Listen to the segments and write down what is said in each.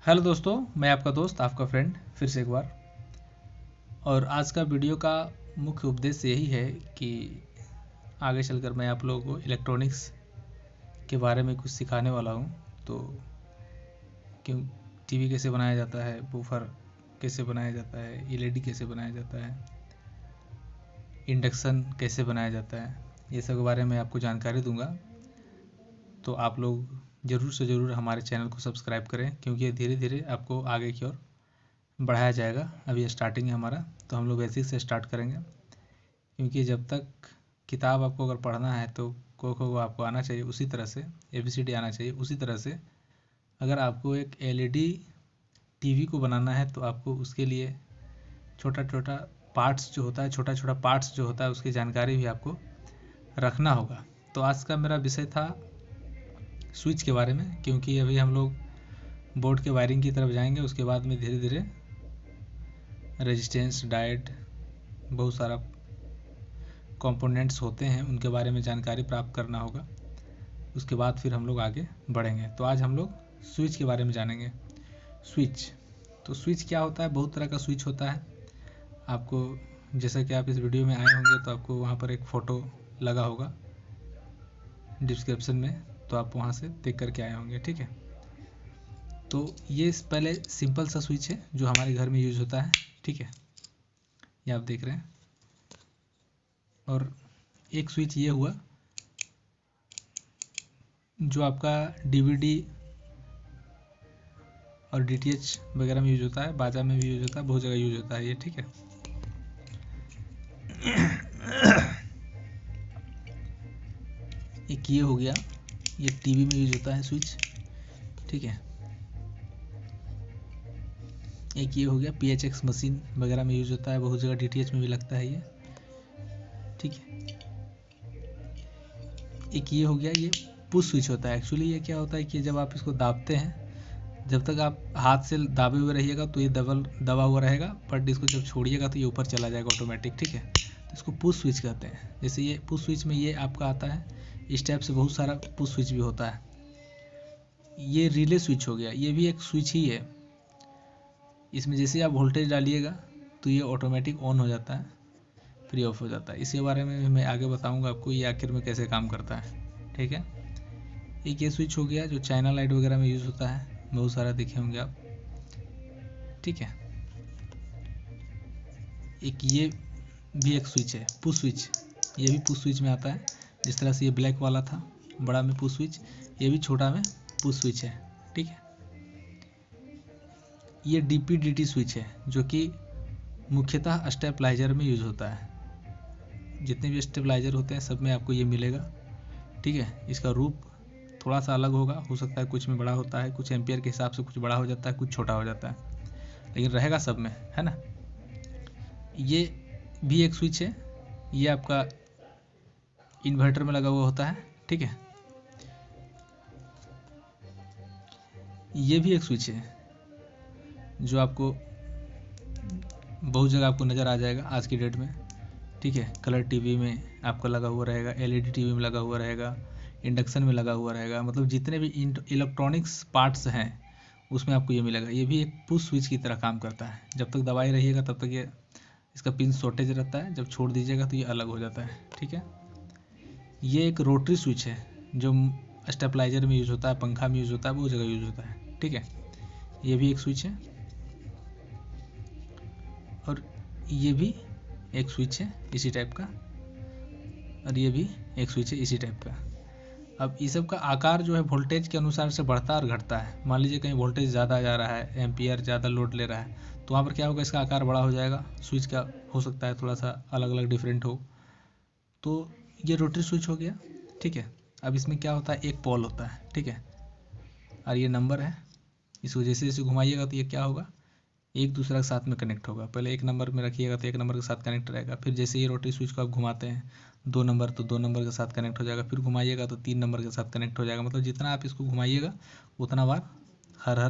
Hello दोस्तों, मैं आपका दोस्त, आपका फ्रेंड फिर से एक बार। और आज का वीडियो का मुख्य उद्देश्य यही है कि आगे चलकर मैं आप लोगों को इलेक्ट्रॉनिक्स के बारे में कुछ सिखाने वाला हूँ। तो क्यों टीवी कैसे बनाया जाता है, बूफर कैसे बनाया जाता है, एलईडी कैसे बनाया जाता है, इंडक्शन कैसे बनाया जाता है, ये सब के बारे में आपको जानकारी दूंगा। तो आप लोग ज़रूर से ज़रूर हमारे चैनल को सब्सक्राइब करें, क्योंकि ये धीरे धीरे आपको आगे की ओर बढ़ाया जाएगा। अभी ये स्टार्टिंग है हमारा, तो हम लोग बेसिक से स्टार्ट करेंगे, क्योंकि जब तक किताब आपको अगर पढ़ना है तो को आपको आना चाहिए उसी तरह से, ABCD आना चाहिए उसी तरह से। अगर आपको एक LED टीवी को बनाना है तो आपको उसके लिए छोटा छोटा पार्ट्स जो होता है, छोटा छोटा पार्ट्स जो होता है, उसकी जानकारी भी आपको रखना होगा। तो आज का मेरा विषय था स्विच के बारे में, क्योंकि अभी हम लोग बोर्ड के वायरिंग की तरफ जाएंगे। उसके बाद में धीरे धीरे रेजिस्टेंस, डायोड, बहुत सारा कंपोनेंट्स होते हैं, उनके बारे में जानकारी प्राप्त करना होगा। उसके बाद फिर हम लोग आगे बढ़ेंगे। तो आज हम लोग स्विच के बारे में जानेंगे। स्विच, तो स्विच क्या होता है? बहुत तरह का स्विच होता है। आपको जैसा कि आप इस वीडियो में आए होंगे तो आपको वहाँ पर एक फ़ोटो लगा होगा डिस्क्रिप्शन में, तो आप वहाँ से देख करके आए होंगे, ठीक है। तो ये पहले सिंपल सा स्विच है जो हमारे घर में यूज़ होता है, ठीक है, ये आप देख रहे हैं। और एक स्विच ये हुआ जो आपका DVD और DTH वगैरह में यूज होता है, बाजा में भी यूज होता है, बहुत जगह यूज होता है ये, ठीक है। एक ये हो गया, ये टीवी में यूज होता है स्विच, ठीक है। एक ये हो गया, PHX मशीन वगैरह में यूज होता है, बहुत जगह DTH में भी लगता है ये, ठीक है। एक ये हो गया, ये पुश स्विच होता है। एक्चुअली ये क्या होता है कि जब आप इसको दाबते हैं, जब तक आप हाथ से दाबे हुए रहिएगा तो ये दबा हुआ रहेगा, बट इसको जब छोड़िएगा तो ये ऊपर चला जाएगा ऑटोमेटिक, ठीक है। तो इसको पुश स्विच कहते हैं। जैसे ये पुश स्विच में ये आपका आता है, इस टाइप से बहुत सारा पुश स्विच भी होता है। ये रिले स्विच हो गया, ये भी एक स्विच ही है। इसमें जैसे आप वोल्टेज डालिएगा तो ये ऑटोमेटिक ऑन हो जाता है, फिर ऑफ हो जाता है। इसके बारे में मैं आगे बताऊंगा आपको ये आखिर में कैसे काम करता है, ठीक है। एक ये स्विच हो गया जो चाइना लाइट वगैरह में यूज़ होता है, बहुत सारा देखे होंगे आप, ठीक है। एक ये भी एक स्विच है, पुश स्विच, ये भी पुश स्विच में आता है। जिस तरह से ये ब्लैक वाला था बड़ा में पुश स्विच, ये भी छोटा में पुश स्विच है, ठीक है। ये DP/DT स्विच है जो कि मुख्यतः स्टेबलाइजर में यूज होता है। जितने भी स्टेबलाइजर होते हैं सब में आपको ये मिलेगा, ठीक है। इसका रूप थोड़ा सा अलग होगा, हो सकता है कुछ में बड़ा होता है, कुछ एम्पियर के हिसाब से कुछ बड़ा हो जाता है, कुछ छोटा हो जाता है, लेकिन रहेगा सब में, है ना। ये भी एक स्विच है, ये आपका इन्वर्टर में लगा हुआ होता है, ठीक है। ये भी एक स्विच है जो आपको बहुत जगह आपको नज़र आ जाएगा आज की डेट में, ठीक है। कलर टीवी में आपका लगा हुआ रहेगा, LED टीवी में लगा हुआ रहेगा, इंडक्शन में लगा हुआ रहेगा, मतलब जितने भी इलेक्ट्रॉनिक्स पार्ट्स हैं उसमें आपको ये मिलेगा। ये भी एक पुश स्विच की तरह काम करता है। जब तक दबाए रहिएगा तब तक ये इसका पिन शॉर्टेज रहता है, जब छोड़ दीजिएगा तो ये अलग हो जाता है, ठीक है। ये एक रोटरी स्विच है जो स्टेबलाइजर में यूज़ होता है, पंखा में यूज़ होता है, बहुत जगह यूज़ होता है, ठीक है। ये भी एक स्विच है। और ये भी एक स्विच है इसी टाइप का, और ये भी एक स्विच है इसी टाइप का। अब इस सब का आकार जो है वोल्टेज के अनुसार से बढ़ता और घटता है। मान लीजिए कहीं वोल्टेज ज़्यादा जा रहा है, एम्पियर ज़्यादा लोड ले रहा है, तो वहाँ पर क्या होगा, इसका आकार बड़ा हो जाएगा। स्विच का हो सकता है थोड़ा सा अलग अलग डिफरेंट हो। तो ये रोटरी स्विच हो गया, ठीक है। अब इसमें क्या होता है, एक पोल होता है, ठीक है, और ये नंबर है। इसको जैसे जैसे घुमाइएगा तो ये क्या होगा, एक दूसरा के साथ में कनेक्ट होगा। पहले एक नंबर में रखिएगा तो एक नंबर के साथ कनेक्ट रहेगा, फिर जैसे ये रोटरी स्विच को आप घुमाते हैं 2 नंबर तो 2 नंबर के साथ कनेक्ट हो जाएगा, फिर घुमाइएगा तो 3 नंबर के साथ कनेक्ट हो जाएगा। मतलब जितना आप इसको घुमाइएगा उतना बार हर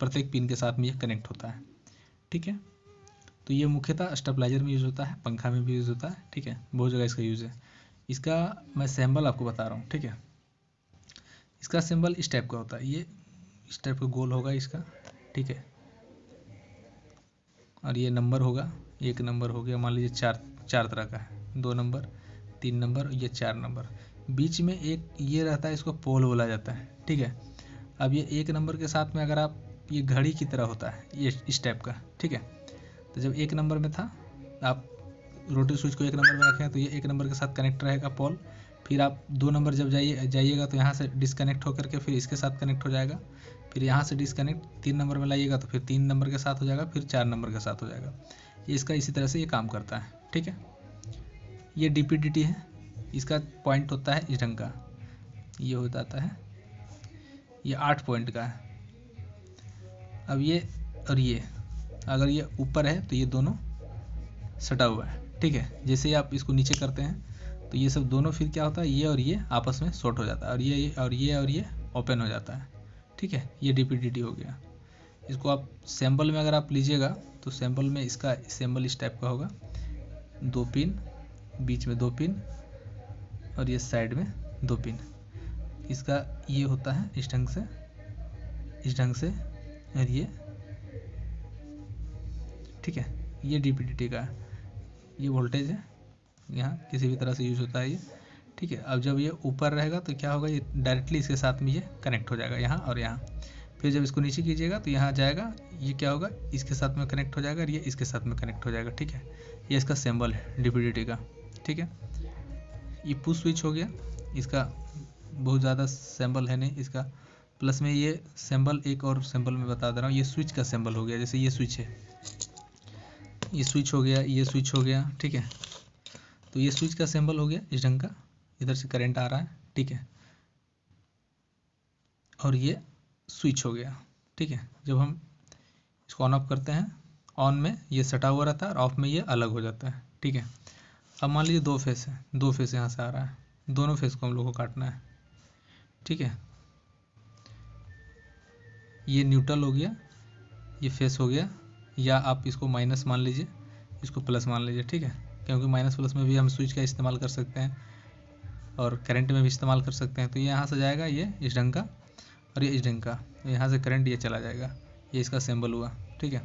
प्रत्येक पिन के साथ में ये कनेक्ट होता है, ठीक है। तो ये मुख्यतः स्टेबलाइजर में यूज़ होता है, पंखा में भी यूज़ होता है, ठीक है, बहुत जगह इसका यूज़ है। इसका मैं सिंबल आपको बता रहा हूँ, ठीक है। इसका सिंबल इस टाइप का होता है, ये इस टाइप का गोल होगा इसका, ठीक है। और ये नंबर होगा, एक नंबर हो गया, मान लीजिए चार तरह का है, 2 नंबर, 3 नंबर, ये 4 नंबर। बीच में एक ये रहता है, इसको पोल बोला जाता है, ठीक है। अब ये 1 नंबर के साथ में अगर आप, ये घड़ी की तरह होता है ये इस टाइप का, ठीक है। तो जब 1 नंबर में था, आप रोटरी स्विच को 1 नंबर में रखें तो ये 1 नंबर के साथ कनेक्ट रहेगा पोल। फिर आप 2 नंबर जब जाइएगा तो यहाँ से डिसकनेक्ट होकर के फिर इसके साथ कनेक्ट हो जाएगा। फिर यहाँ से डिसकनेक्ट 3 नंबर में लाइएगा तो फिर 3 नंबर के साथ हो जाएगा, फिर 4 नंबर के साथ हो जाएगा। ये इसका इसी तरह से ये काम करता है, ठीक है। ये DPDT है, इसका पॉइंट होता है इस ढंग का, ये हो जाता है, ये 8 पॉइंट का है। अब ये और ये अगर ये ऊपर है तो ये दोनों सटा हुआ है, ठीक है। जैसे ही आप इसको नीचे करते हैं तो ये सब दोनों फिर क्या होता है, ये और ये आपस में शॉर्ट हो जाता है, और ये ओपन हो जाता है, ठीक है। ये DPDT हो गया। इसको आप सैम्पल में अगर आप लीजिएगा तो सैम्पल में इसका सैम्पल इस टाइप का होगा, 2 पिन, बीच में 2 पिन और ये साइड में 2 पिन। इसका ये होता है इस ढंग से, और ये, ठीक है। ये DPDT का है, ये वोल्टेज है, यहाँ किसी भी तरह से यूज होता है ये, ठीक है। अब जब ये ऊपर रहेगा तो क्या होगा, ये डायरेक्टली इसके साथ में ये कनेक्ट हो जाएगा यहाँ और यहाँ। फिर जब इसको नीचे कीजिएगा तो यहाँ जाएगा, ये क्या होगा, इसके साथ में कनेक्ट हो जाएगा और ये इसके साथ में कनेक्ट हो जाएगा, ठीक है। ये इसका सिंबल है DPDT का, ठीक है। ये पुश स्विच हो गया, इसका बहुत ज़्यादा सिंबल है नहीं इसका, प्लस में ये सिंबल एक और सिंबल मैं बता दे रहा हूँ, ये स्विच का सिंबल हो गया। जैसे ये स्विच है, ये स्विच हो गया, ये स्विच हो गया, ठीक है। तो ये स्विच का सिंबल हो गया इस ढंग का, इधर से करंट आ रहा है, ठीक है। और ये स्विच हो गया, ठीक है। जब हम इसको ऑन ऑफ करते हैं, ऑन में ये सटा हुआ रहता है और ऑफ में ये अलग हो जाता है, ठीक है। अब मान लीजिए 2 फेस है, 2 फेस यहाँ से आ रहा है, दोनों फेस को हम लोग को काटना है, ठीक है। ये न्यूट्रल हो गया, ये फेस हो गया, या आप इसको माइनस मान लीजिए, इसको प्लस मान लीजिए, ठीक है। क्योंकि माइनस प्लस में भी हम स्विच का इस्तेमाल कर सकते हैं और करंट में भी इस्तेमाल कर सकते हैं। तो ये यहाँ से जाएगा, ये इस ढंग का और ये इस ढंग का, तो यहाँ से करंट ये चला जाएगा, ये इसका सिंबल हुआ, ठीक है।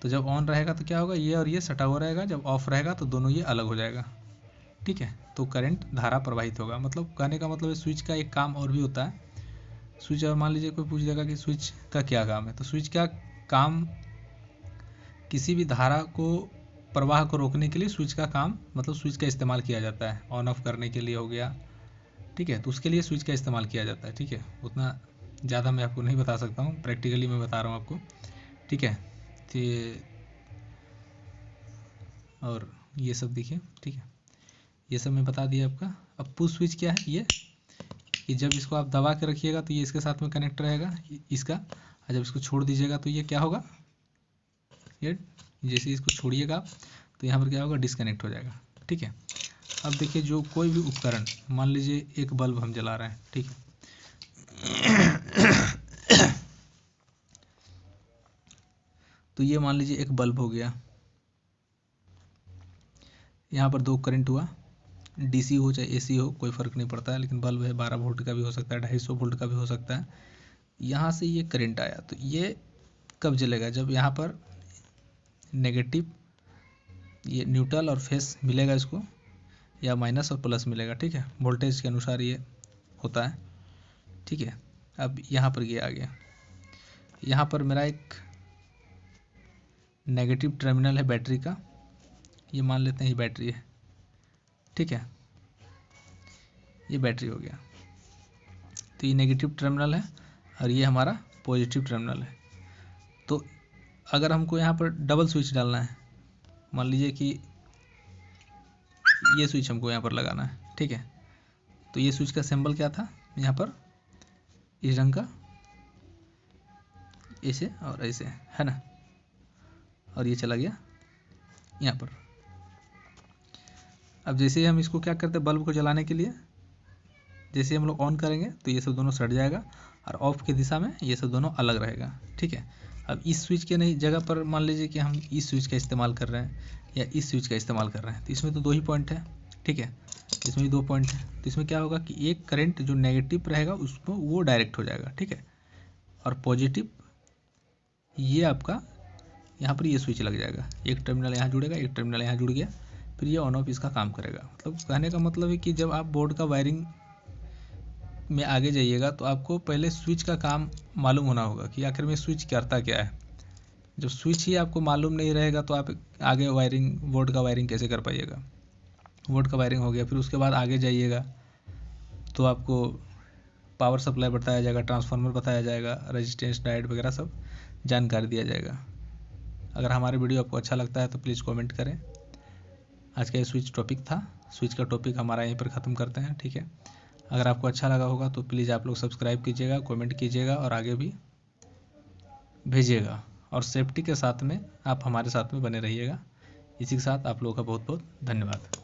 तो जब ऑन रहेगा तो क्या होगा, ये और ये सटा हुआ रहेगा, जब ऑफ रहेगा तो दोनों ये अलग हो जाएगा, ठीक है। तो करंट धारा प्रवाहित होगा। मतलब कहने का मतलब स्विच का एक काम और भी होता है। स्विच, मान लीजिए कोई पूछ देगा कि स्विच का क्या काम है, तो स्विच का काम किसी भी धारा को, प्रवाह को रोकने के लिए स्विच का काम, मतलब स्विच का इस्तेमाल किया जाता है। ऑन ऑफ करने के लिए हो गया, ठीक है। तो उसके लिए स्विच का इस्तेमाल किया जाता है, ठीक है। उतना ज़्यादा मैं आपको नहीं बता सकता हूँ, प्रैक्टिकली मैं बता रहा हूँ आपको, ठीक है। तो और ये सब देखिए, ठीक है, ये सब मैं बता दिया आपका। अब पुश स्विच क्या है, ये जब इसको आप दबा के रखिएगा तो ये इसके साथ में कनेक्ट रहेगा इसका, और जब इसको छोड़ दीजिएगा तो ये क्या होगा, ये जैसे इसको छोड़िएगा तो यहाँ पर क्या होगा, डिस्कनेक्ट हो जाएगा, ठीक है। अब देखिए, जो कोई भी उपकरण, मान लीजिए एक बल्ब हम जला रहे हैं, ठीक है। तो ये मान लीजिए एक बल्ब हो गया, यहाँ पर 2 करंट हुआ, DC हो चाहे AC हो, कोई फ़र्क नहीं पड़ता है, लेकिन बल्ब है 12 वोल्ट का भी हो सकता है, 250 वोल्ट का भी हो सकता है। यहाँ से ये करंट आया, तो ये कब जलेगा, जब यहाँ पर नेगेटिव, ये न्यूट्रल और फेस मिलेगा इसको, या माइनस और प्लस मिलेगा, ठीक है। वोल्टेज के अनुसार ये होता है, ठीक है। अब यहाँ पर ये आ गया, यहाँ पर मेरा एक नेगेटिव टर्मिनल है बैटरी का, ये मान लेते हैं ये बैटरी है, ठीक है। ये बैटरी हो गया, तो ये नेगेटिव टर्मिनल है और ये हमारा पॉजिटिव टर्मिनल है। तो अगर हमको यहाँ पर डबल स्विच डालना है, मान लीजिए कि ये स्विच हमको यहाँ पर लगाना है, ठीक है। तो ये स्विच का सिंबल क्या था, यहाँ पर इस रंग का, ऐसे और ऐसे, है ना, और ये चला गया यहाँ पर। अब जैसे ही हम इसको क्या करते हैं, बल्ब को जलाने के लिए जैसे हम लोग ऑन करेंगे तो ये सब दोनों सट जाएगा, और ऑफ की दिशा में ये सब दोनों अलग रहेगा, ठीक है। अब इस स्विच के नहीं जगह पर मान लीजिए कि हम इस स्विच का इस्तेमाल कर रहे हैं या इस स्विच का इस्तेमाल कर रहे हैं, तो इसमें तो 2 ही पॉइंट है, ठीक है। इसमें भी 2 पॉइंट है, तो इसमें क्या होगा कि एक करंट जो नेगेटिव रहेगा उसको वो डायरेक्ट हो जाएगा, ठीक है, और पॉजिटिव ये आपका यहाँ पर ये स्विच लग जाएगा, एक टर्मिनल यहाँ जुड़ेगा, एक टर्मिनल यहाँ जुड़ गया, फिर ये ऑन ऑफ इसका काम करेगा। मतलब कहने का मतलब है कि जब आप बोर्ड का वायरिंग में आगे जाइएगा तो आपको पहले स्विच का काम मालूम होना होगा कि आखिर में स्विच करता क्या है। जब स्विच ही आपको मालूम नहीं रहेगा तो आप आगे वायरिंग, बोर्ड का वायरिंग कैसे कर पाइएगा। बोर्ड का वायरिंग हो गया, फिर उसके बाद आगे जाइएगा तो आपको पावर सप्लाई बताया जाएगा, ट्रांसफार्मर बताया जाएगा, रेजिस्टेंस, डायोड वगैरह सब जानकारी दिया जाएगा। अगर हमारे वीडियो आपको अच्छा लगता है तो प्लीज़ कमेंट करें। आज का ये स्विच टॉपिक था, स्विच का टॉपिक हमारा यहीं पर ख़त्म करते हैं, ठीक है। अगर आपको अच्छा लगा होगा तो प्लीज़ आप लोग सब्सक्राइब कीजिएगा, कमेंट कीजिएगा और आगे भी भेजिएगा, और सेफ्टी के साथ में आप हमारे साथ में बने रहिएगा। इसी के साथ आप लोगों का बहुत बहुत धन्यवाद।